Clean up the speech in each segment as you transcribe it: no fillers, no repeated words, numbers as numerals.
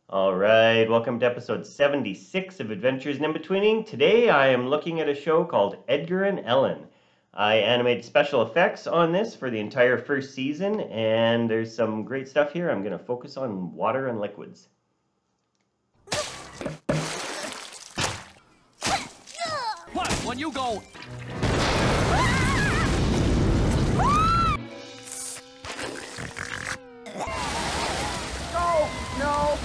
All right, welcome to episode 76 of Adventures in Inbetweening. Today I am looking at a show called Edgar and Ellen. I animated special effects on this for the entire first season, and there's some great stuff here. I'm going to focus on water and liquids. What? When you go... Go! No!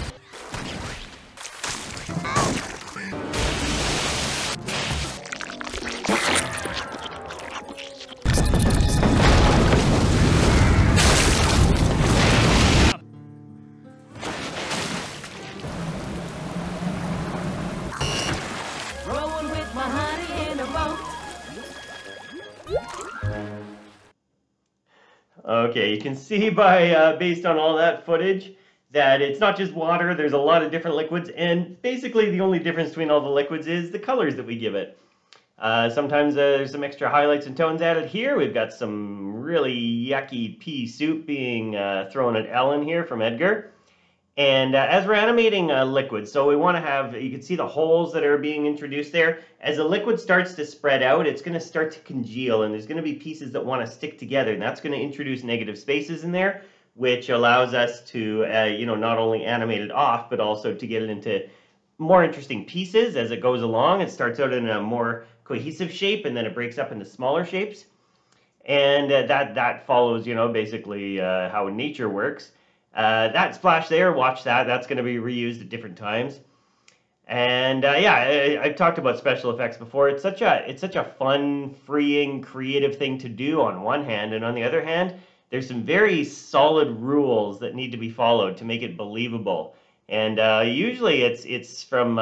Rolling with my honey in a boat. Okay, you can see by based on all that footage that it's not just water. There's a lot of different liquids, and basically the only difference between all the liquids is the colors that we give it. Sometimes there's some extra highlights and tones added here. We've got some really yucky pea soup being thrown at Ellen here from Edgar. And as we're animating liquids, so we want to have, you can see the holes that are being introduced there. As the liquid starts to spread out, it's going to start to congeal, and there's going to be pieces that want to stick together, and that's going to introduce negative spaces in there, which allows us to, not only animate it off, but also to get it into more interesting pieces as it goes along. It starts out in a more cohesive shape, and then it breaks up into smaller shapes. And that follows, basically how nature works. That splash there, watch that. That's going to be reused at different times. And I've talked about special effects before. It's such a fun, freeing, creative thing to do on one hand, and on the other hand, there's some very solid rules that need to be followed to make it believable. And usually it's from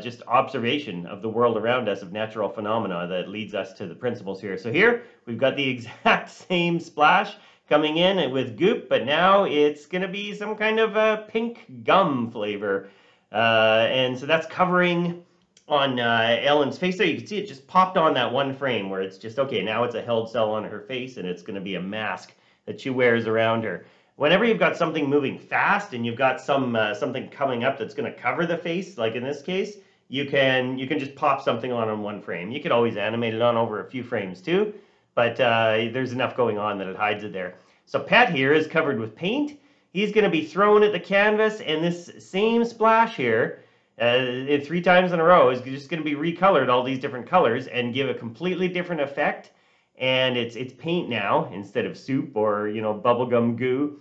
just observation of the world around us, of natural phenomena, that leads us to the principles here. So here we've got the exact same splash coming in with goop, but now it's going to be some kind of pink gum flavor. And so that's covering on Ellen's face there. You can see it just popped on that one frame where it's just, okay, now it's a held cell on her face, and it's going to be a mask that she wears around her. Whenever you've got something moving fast and you've got something coming up that's going to cover the face, like in this case, you can just pop something on one frame. You could always animate it on over a few frames too, but there's enough going on that it hides it there. So Pet here is covered with paint. He's going to be thrown at the canvas, and this same splash here, 3 times in a row, is just going to be recolored all these different colors and give a completely different effect. And it's paint now instead of soup or bubblegum goo.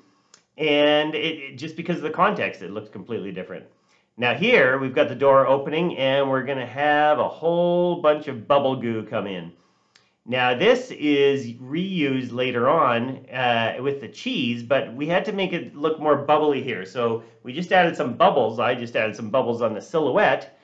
And it just because of the context, it looks completely different. Now here we've got the door opening, and we're going to have a whole bunch of bubble goo come in. Now this is reused later on with the cheese, but we had to make it look more bubbly here. So we just added some bubbles. I just added some bubbles on the silhouette.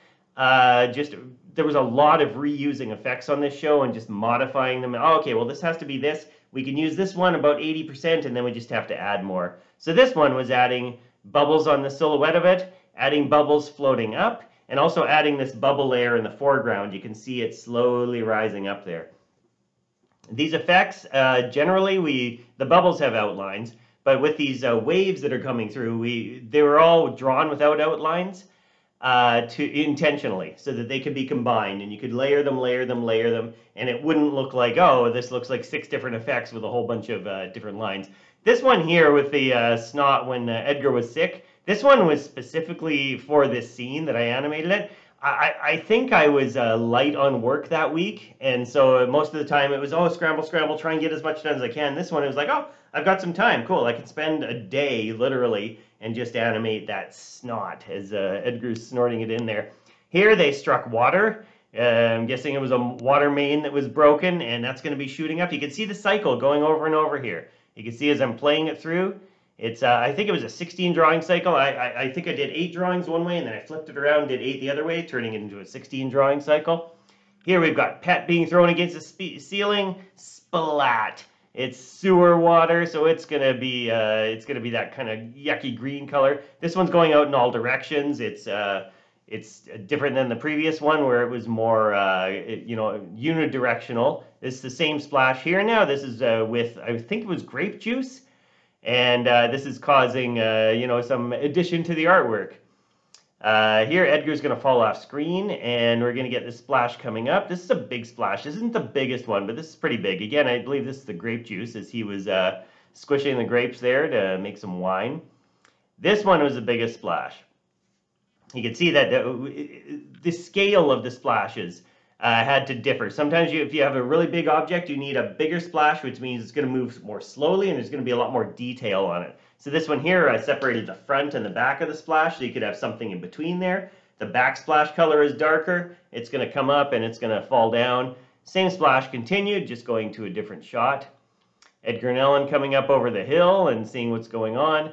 There was a lot of reusing effects on this show and just modifying them. Oh, okay, well this has to be this. We can use this one about 80%, and then we just have to add more. So this one was adding bubbles on the silhouette of it, adding bubbles floating up, and also adding this bubble layer in the foreground. You can see it slowly rising up there. These effects, generally, the bubbles have outlines, but with these waves that are coming through, they were all drawn without outlines intentionally, so that they could be combined, and you could layer them, and it wouldn't look like, oh, this looks like 6 different effects with a whole bunch of different lines. This one here with the snot when Edgar was sick, this one was specifically for this scene that I animated it. I think I was light on work that week, and so most of the time it was, oh, scramble, scramble, try and get as much done as I can. This one, it was like, oh, I've got some time, cool. I can spend a day, literally, and just animate that snot as Edgar's snorting it in there. Here they struck water. I'm guessing it was a water main that was broken, and that's going to be shooting up. You can see the cycle going over and over here. You can see as I'm playing it through, it's, I think it was a 16 drawing cycle. I think I did 8 drawings one way, and then I flipped it around, did 8 the other way, turning it into a 16 drawing cycle. Here we've got Pet being thrown against the ceiling, splat. It's sewer water, so it's gonna be that kind of yucky green color. This one's going out in all directions. It's different than the previous one where it was more unidirectional. It's the same splash here now. This is with, I think it was grape juice, and this is causing some addition to the artwork. Here, Edgar's going to fall off screen, and we're going to get this splash coming up. This is a big splash. This isn't the biggest one, but this is pretty big. Again, I believe this is the grape juice, as he was squishing the grapes there to make some wine. This one was the biggest splash. You can see that the scale of the splashes had to differ. Sometimes if you have a really big object, you need a bigger splash, which means it's going to move more slowly and there's going to be a lot more detail on it. So this one here, I separated the front and the back of the splash so you could have something in between there. The back splash color is darker. It's going to come up and it's going to fall down. Same splash continued, just going to a different shot. Edgar and Ellen coming up over the hill and seeing what's going on.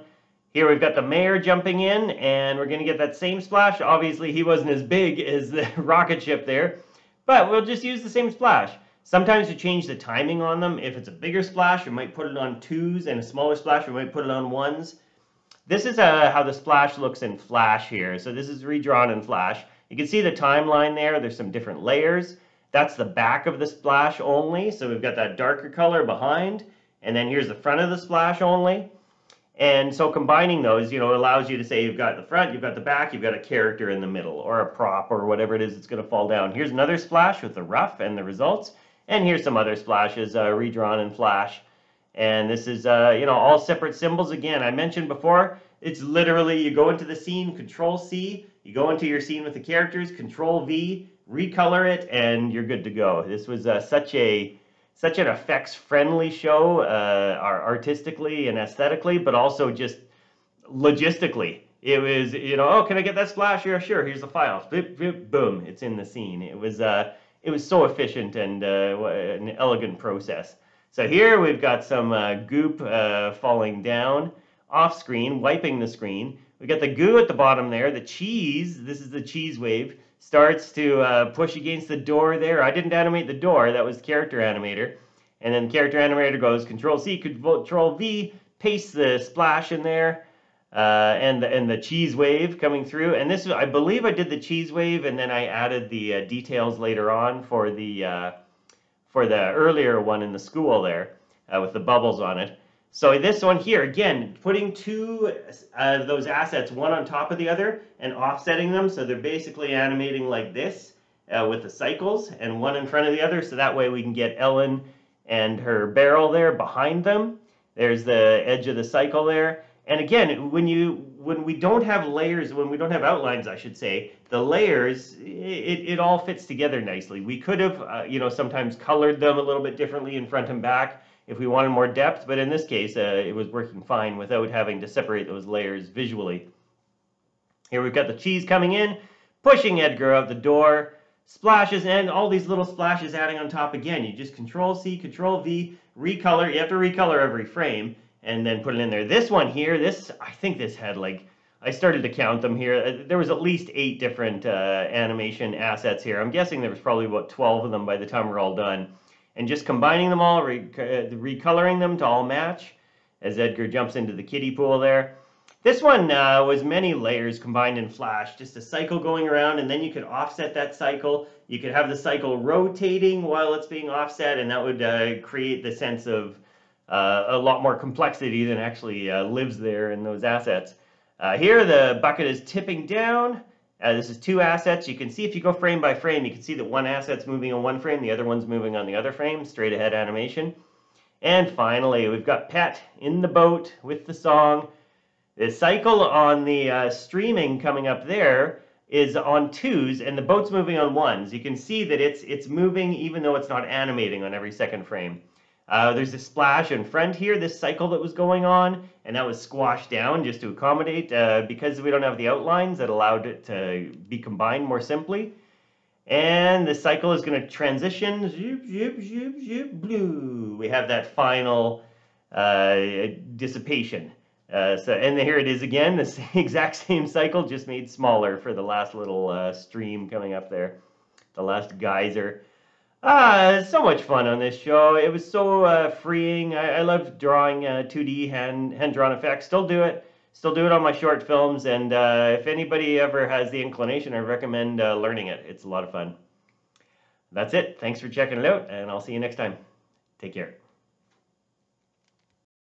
Here we've got the mayor jumping in, and we're going to get that same splash. Obviously, he wasn't as big as the rocket ship there, but we'll just use the same splash. Sometimes to change the timing on them, if it's a bigger splash, we might put it on 2s, and a smaller splash, we might put it on 1s. This is how the splash looks in Flash here. So this is redrawn in Flash. You can see the timeline there. There's some different layers. That's the back of the splash only. So we've got that darker color behind, and then here's the front of the splash only. And so combining those, allows you to say you've got the front, you've got the back, you've got a character in the middle, or a prop, or whatever it is that's going to fall down. Here's another splash with the rough and the results. And here's some other splashes redrawn in Flash. And this is, all separate symbols. Again, I mentioned before, it's literally you go into the scene, Control-C, you go into your scene with the characters, Control-V, recolor it, and you're good to go. This was such an effects-friendly show, artistically and aesthetically, but also just logistically. It was, oh, can I get that splash? Yeah, sure. Here's the file. Boom, it's in the scene. It was so efficient and an elegant process. So here we've got some goop falling down off screen, wiping the screen. We got the goo at the bottom there. The cheese, this is the cheese wave, starts to push against the door there. I didn't animate the door, that was the character animator. And then the character animator goes Control-C, Control-V, pastes the splash in there, and the cheese wave coming through. And this, I believe I did the cheese wave, and then I added the details later on for the earlier one in the school there, with the bubbles on it. So this one here, again, putting two of those assets, one on top of the other, and offsetting them, so they're basically animating like this with the cycles, and one in front of the other, so that way we can get Ellen and her barrel there behind them. There's the edge of the cycle there. And again, when we don't have layers, when we don't have outlines, I should say, the layers, it all fits together nicely. We could have, sometimes colored them a little bit differently in front and back if we wanted more depth, but in this case, it was working fine without having to separate those layers visually. Here we've got the cheese coming in, pushing Edgar out the door, splashes, and all these little splashes adding on top again. You just Control-C, Control-V, recolor. You have to recolor every frame and then put it in there. This one here, I think this had I started to count them here. There was at least 8 different animation assets here. I'm guessing there was probably about 12 of them by the time we're all done. And just combining them all, recoloring them to all match as Edgar jumps into the kiddie pool there. This one was many layers combined in Flash, just a cycle going around, and then you could offset that cycle. You could have the cycle rotating while it's being offset, and that would create the sense of a lot more complexity than actually lives there in those assets. Here the bucket is tipping down. This is 2 assets. You can see if you go frame by frame, you can see that one asset's moving on one frame, the other one's moving on the other frame, straight ahead animation. And finally, we've got Pet in the boat with the song. The cycle on the streaming coming up there is on 2s, and the boat's moving on 1s. You can see that it's moving even though it's not animating on every second frame. There's a splash in front here, this cycle that was going on, and that was squashed down just to accommodate, because we don't have the outlines that allowed it to be combined more simply. And the cycle is going to transition, zoop, zoop, zoop, zoop, blue. We have that final dissipation. And here it is again, the exact same cycle, just made smaller for the last little stream coming up there, the last geyser. So much fun on this show. It was so freeing. I love drawing 2D hand-drawn effects. Still do it on my short films, and if anybody ever has the inclination, I recommend learning it. It's a lot of fun. That's it. Thanks for checking it out, and I'll see you next time. Take care.